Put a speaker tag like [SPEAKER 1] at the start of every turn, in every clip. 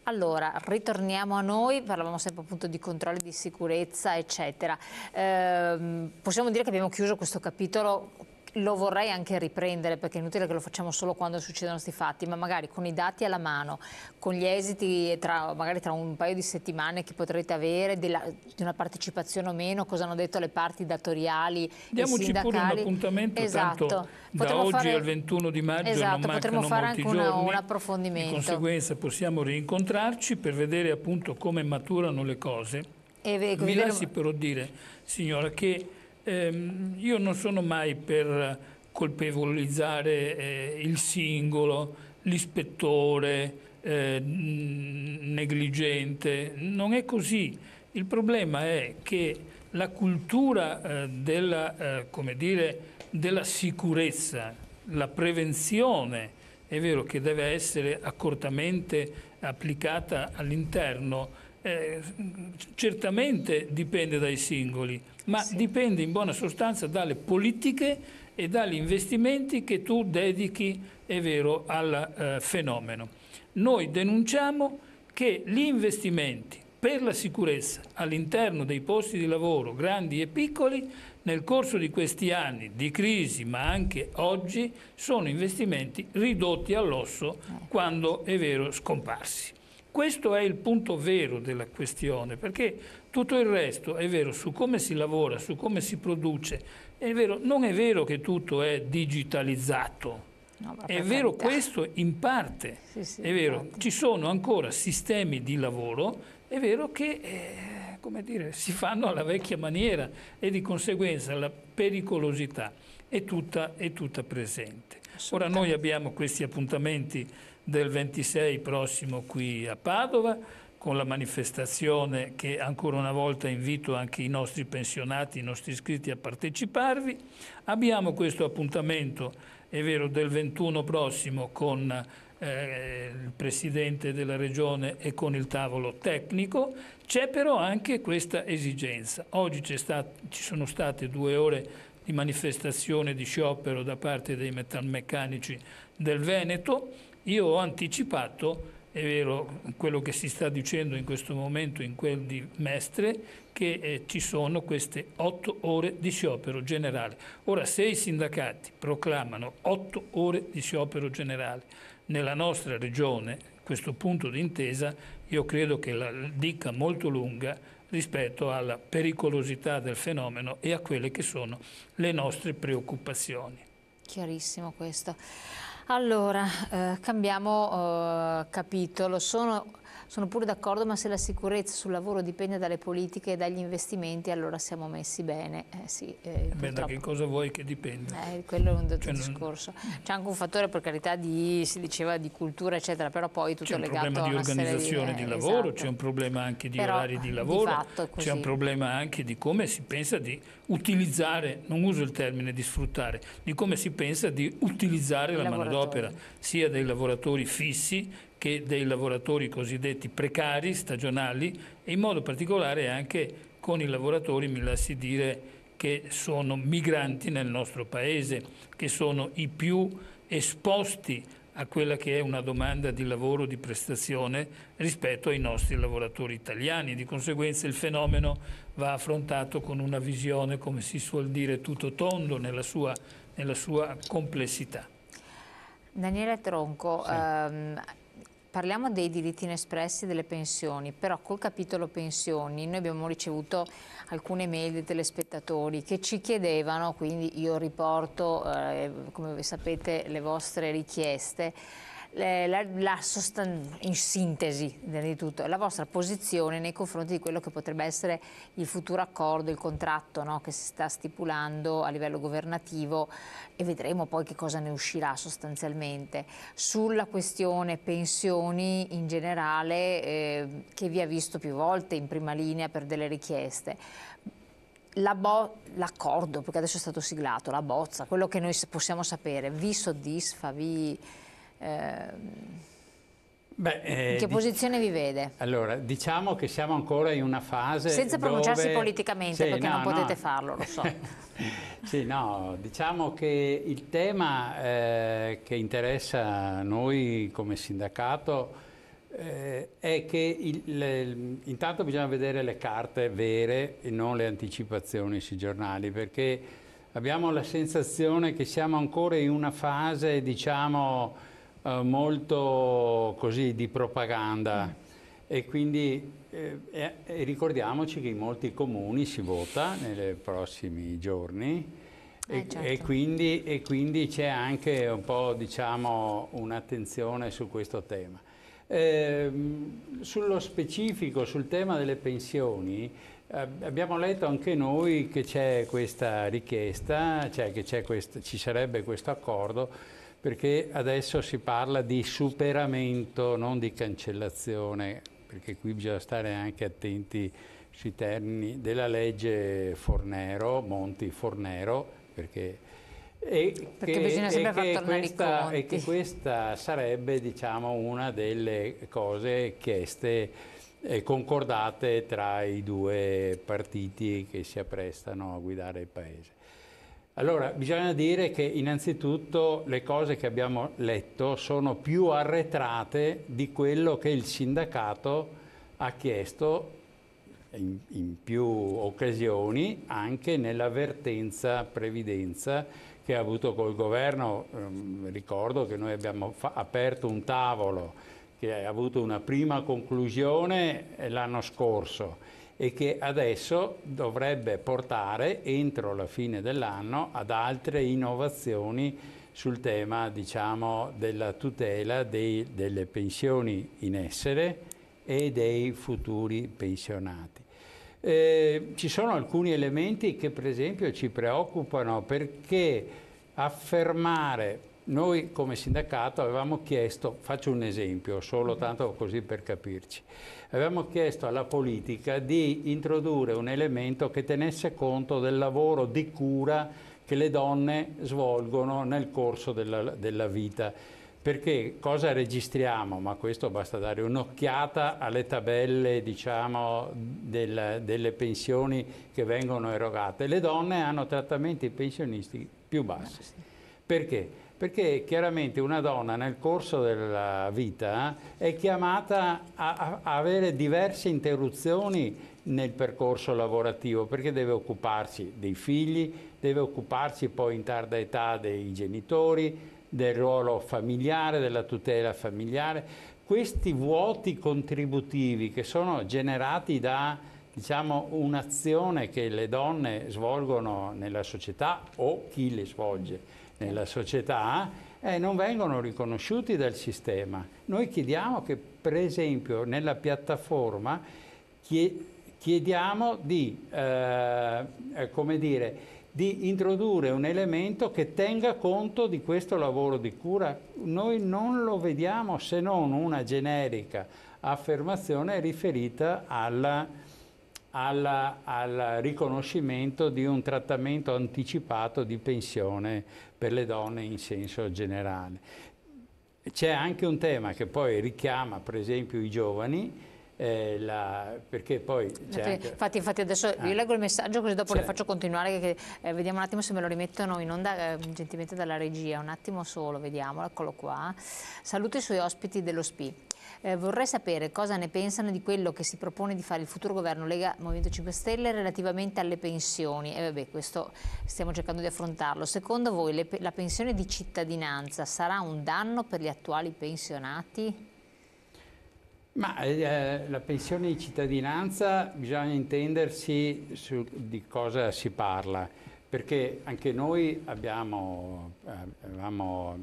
[SPEAKER 1] Allora, ritorniamo a noi, parlavamo sempre appunto di controlli di sicurezza, eccetera. Possiamo dire che abbiamo chiuso questo capitolo, lo vorrei anche riprendere perché è inutile che lo facciamo solo quando succedono questi fatti, ma magari con i dati alla mano, con gli esiti magari tra un paio di settimane che potrete avere di una partecipazione o meno, cosa hanno detto le parti datoriali e
[SPEAKER 2] Diamoci
[SPEAKER 1] sindacali.
[SPEAKER 2] pure un appuntamento,
[SPEAKER 1] Esatto.
[SPEAKER 2] tanto
[SPEAKER 1] Potremmo
[SPEAKER 2] da oggi
[SPEAKER 1] fare...
[SPEAKER 2] al 21 di maggio
[SPEAKER 1] esatto,
[SPEAKER 2] non
[SPEAKER 1] potremmo
[SPEAKER 2] mancano
[SPEAKER 1] fare
[SPEAKER 2] molti
[SPEAKER 1] anche
[SPEAKER 2] giorni,
[SPEAKER 1] un approfondimento.
[SPEAKER 2] di conseguenza possiamo rincontrarci per vedere appunto come maturano le cose. Mi lasci però dire, signora, che io non sono mai per colpevolizzare il singolo, l'ispettore negligente, non è così. Il problema è che la cultura come dire, della sicurezza, la prevenzione, è vero che deve essere accortamente applicata all'interno, certamente dipende dai singoli, ma sì, dipende in buona sostanza dalle politiche e dagli investimenti che tu dedichi, è vero, al fenomeno. Noi denunciamo che gli investimenti per la sicurezza all'interno dei posti di lavoro, grandi e piccoli, nel corso di questi anni di crisi, ma anche oggi, sono investimenti ridotti all'osso quando, è vero, scomparsi. Questo è il punto vero della questione, perché tutto il resto è vero su come si lavora, su come si produce, è vero, non è vero che tutto è digitalizzato. No, è vero questo in parte, sì, è vero, infatti. Ci sono ancora sistemi di lavoro, è vero che come dire, si fanno alla vecchia maniera e di conseguenza la pericolosità è tutta presente. Ora noi abbiamo questi appuntamenti del 26 prossimo qui a Padova, con la manifestazione che ancora una volta invito anche i nostri pensionati, i nostri iscritti a parteciparvi. Abbiamo questo appuntamento, è vero, del 21 prossimo con il Presidente della Regione e con il tavolo tecnico. C'è però anche questa esigenza. Oggi ci sono state 2 ore di manifestazione, di sciopero da parte dei metalmeccanici del Veneto. Io ho anticipato, è vero, quello che si sta dicendo in questo momento in quel di Mestre, che ci sono queste 8 ore di sciopero generale. Ora, se i sindacati proclamano 8 ore di sciopero generale nella nostra regione, questo punto di intesa, io credo che la dica molto lunga rispetto alla pericolosità del fenomeno e a quelle che sono le nostre preoccupazioni.
[SPEAKER 1] Chiarissimo questo. Allora, cambiamo capitolo. Sono pure d'accordo, ma se la sicurezza sul lavoro dipende dalle politiche e dagli investimenti, allora siamo messi bene. Sì,
[SPEAKER 2] da che cosa vuoi che dipenda?
[SPEAKER 1] Quello è un altro discorso. C'è anche un fattore, per carità, si diceva di cultura, eccetera, però poi tutto è legato a una serie di...
[SPEAKER 2] C'è un problema di organizzazione di lavoro, esatto. C'è un problema anche di orari di lavoro, c'è un problema anche di come si pensa di utilizzare, non uso il termine di sfruttare, di come si pensa di utilizzare la manodopera, sia dei lavoratori fissi che dei lavoratori cosiddetti precari, stagionali, e in modo particolare anche con i lavoratori, mi lasci dire, che sono migranti nel nostro paese, che sono i più esposti a quella che è una domanda di lavoro, di prestazione rispetto ai nostri lavoratori italiani. Di conseguenza il fenomeno va affrontato con una visione, come si suol dire, tutto tondo nella sua complessità.
[SPEAKER 1] Daniele Tronco,
[SPEAKER 2] sì.
[SPEAKER 1] Parliamo dei diritti inespressi delle pensioni, però col capitolo pensioni noi abbiamo ricevuto alcune mail dei telespettatori che ci chiedevano, quindi io riporto, come voi sapete, le vostre richieste, in sintesi di tutto, la vostra posizione nei confronti di quello che potrebbe essere il futuro accordo, il contratto, no, che si sta stipulando a livello governativo, e vedremo poi che cosa ne uscirà sostanzialmente sulla questione pensioni in generale, che vi ha visto più volte in prima linea per delle richieste. L'accordo, perché adesso è stato siglato, la bozza, quello che noi possiamo sapere, vi soddisfa? In che posizione vi vede?
[SPEAKER 3] Allora, diciamo che siamo ancora in una fase
[SPEAKER 1] senza pronunciarsi politicamente,
[SPEAKER 3] sì,
[SPEAKER 1] perché non potete farlo, lo so.
[SPEAKER 3] Sì, no, diciamo che il tema che interessa noi come sindacato è che intanto bisogna vedere le carte vere e non le anticipazioni sui giornali, perché abbiamo la sensazione che siamo ancora in una fase, diciamo, molto così di propaganda e quindi ricordiamoci che in molti comuni si vota nei prossimi giorni
[SPEAKER 1] certo.
[SPEAKER 3] e quindi c'è anche un po', diciamo, un'attenzione su questo tema. Sullo specifico, sul tema delle pensioni, abbiamo letto anche noi che c'è questa richiesta, cioè che ci sarebbe questo accordo, perché adesso si parla di superamento, non di cancellazione, perché qui bisogna stare anche attenti sui termini della legge Fornero, Monti-Fornero, perché
[SPEAKER 1] bisogna sempre far tornare i conti.
[SPEAKER 3] E che questa sarebbe, diciamo, una delle cose chieste e concordate tra i due partiti che si apprestano a guidare il Paese. Allora, bisogna dire che innanzitutto le cose che abbiamo letto sono più arretrate di quello che il sindacato ha chiesto in più occasioni, anche nell'avvertenza previdenza che ha avuto col governo. Ricordo che noi abbiamo aperto un tavolo che ha avuto una prima conclusione l'anno scorso e che adesso dovrebbe portare entro la fine dell'anno ad altre innovazioni sul tema, diciamo, della tutela delle pensioni in essere e dei futuri pensionati. Ci sono alcuni elementi che per esempio ci preoccupano, perché affermare, noi come sindacato avevamo chiesto, faccio un esempio solo tanto così per capirci, avevamo chiesto alla politica di introdurre un elemento che tenesse conto del lavoro di cura che le donne svolgono nel corso della vita. Perché cosa registriamo? Ma questo basta dare un'occhiata alle tabelle, diciamo, delle pensioni che vengono erogate. Le donne hanno trattamenti pensionistici più bassi. Perché? Perché chiaramente una donna nel corso della vita è chiamata a avere diverse interruzioni nel percorso lavorativo, perché deve occuparsi dei figli, deve occuparsi poi in tarda età dei genitori, del ruolo familiare, della tutela familiare. Questi vuoti contributivi che sono generati da, diciamo, un'azione che le donne svolgono nella società o chi le svolge nella società, non vengono riconosciuti dal sistema. Noi chiediamo che, per esempio, nella piattaforma chiediamo di, come dire, di introdurre un elemento che tenga conto di questo lavoro di cura. Noi non lo vediamo se non una generica affermazione riferita al riconoscimento di un trattamento anticipato di pensione per le donne in senso generale. C'è anche un tema che poi richiama per esempio i giovani, perché poi
[SPEAKER 1] infatti adesso io leggo il messaggio così dopo le faccio continuare, che vediamo un attimo se me lo rimettono in onda gentilmente dalla regia, un attimo solo, vediamo, eccolo qua. Saluto i suoi ospiti dello SPI. Vorrei sapere cosa ne pensano di quello che si propone di fare il futuro governo Lega Movimento 5 Stelle relativamente alle pensioni. Vabbè, questo stiamo cercando di affrontarlo. Secondo voi la pensione di cittadinanza sarà un danno per gli attuali pensionati?
[SPEAKER 3] Ma la pensione di cittadinanza bisogna intendersi di cosa si parla, perché anche noi avevamo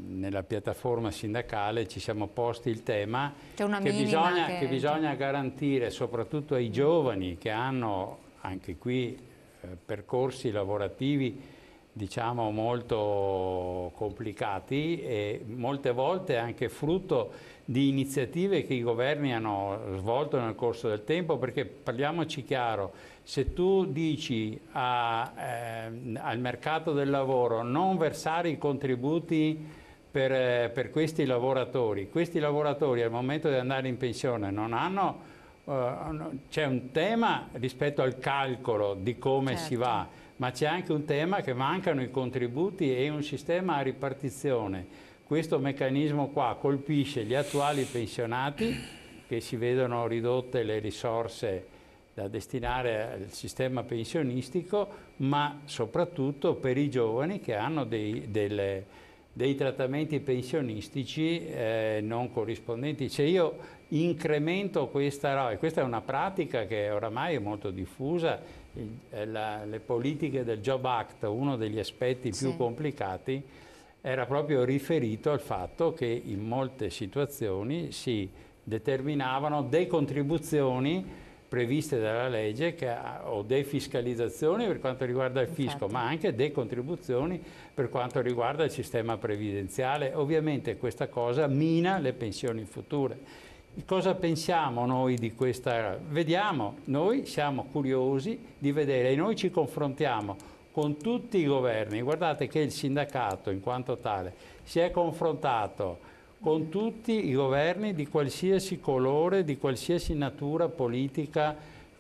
[SPEAKER 3] nella piattaforma sindacale ci siamo posti il tema che bisogna garantire soprattutto ai giovani che hanno anche qui percorsi lavorativi, diciamo, molto complicati e molte volte anche frutto di iniziative che i governi hanno svolto nel corso del tempo, perché parliamoci chiaro, se tu dici al mercato del lavoro non versare i contributi per questi lavoratori al momento di andare in pensione non hanno, c'è un tema rispetto al calcolo di come si va, ma c'è anche un tema che mancano i contributi e un sistema a ripartizione. Questo meccanismo qua colpisce gli attuali pensionati che si vedono ridotte le risorse da destinare al sistema pensionistico, ma soprattutto per i giovani che hanno dei trattamenti pensionistici non corrispondenti. Cioè io incremento questa roba, e questa è una pratica che oramai è molto diffusa, le politiche del Job Act, uno degli aspetti più complicati, era proprio riferito al fatto che in molte situazioni si determinavano decontribuzioni previste dalla legge o defiscalizzazioni per quanto riguarda il fisco, ma anche decontribuzioni per quanto riguarda il sistema previdenziale. Ovviamente questa cosa mina le pensioni future. Cosa pensiamo noi di questa? Vediamo, noi siamo curiosi di vedere e noi ci confrontiamo con tutti i governi. Guardate che il sindacato in quanto tale si è confrontato con tutti i governi di qualsiasi colore, di qualsiasi natura politica.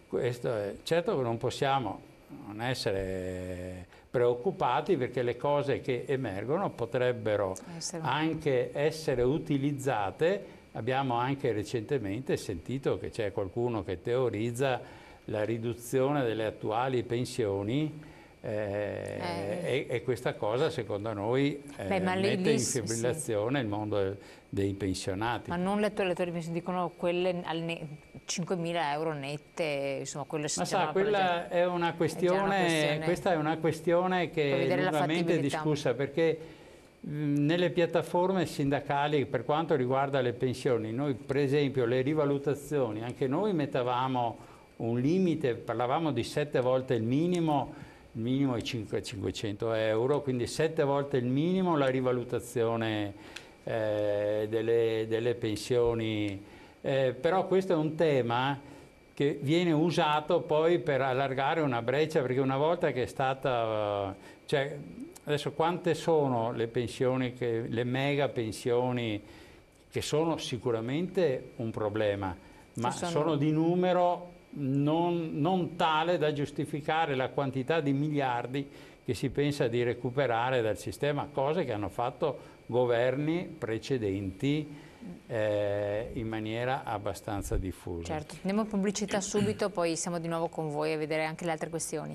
[SPEAKER 3] Certo che non possiamo non essere preoccupati, perché le cose che emergono potrebbero anche essere utilizzate. Abbiamo anche recentemente sentito che c'è qualcuno che teorizza la riduzione delle attuali pensioni, e questa cosa secondo noi mette in fibrillazione il mondo dei pensionati.
[SPEAKER 1] Ma non le tue dicono quelle 5.000 euro nette, insomma, quelle.
[SPEAKER 3] Ma sa, quella è una questione, questa è una questione che è lungamente discussa, perché nelle piattaforme sindacali, per quanto riguarda le pensioni, noi per esempio le rivalutazioni, anche noi mettavamo un limite, parlavamo di 7 volte il minimo è 500 euro, quindi 7 volte il minimo la rivalutazione delle pensioni, però questo è un tema che viene usato poi per allargare una breccia, perché una volta che è stata, cioè adesso quante sono le pensioni, le mega pensioni, che sono sicuramente un problema, ma sono di numero non tale da giustificare la quantità di miliardi che si pensa di recuperare dal sistema, cose che hanno fatto governi precedenti in maniera abbastanza diffusa.
[SPEAKER 1] Certo, andiamo a pubblicità subito, poi siamo di nuovo con voi a vedere anche le altre questioni.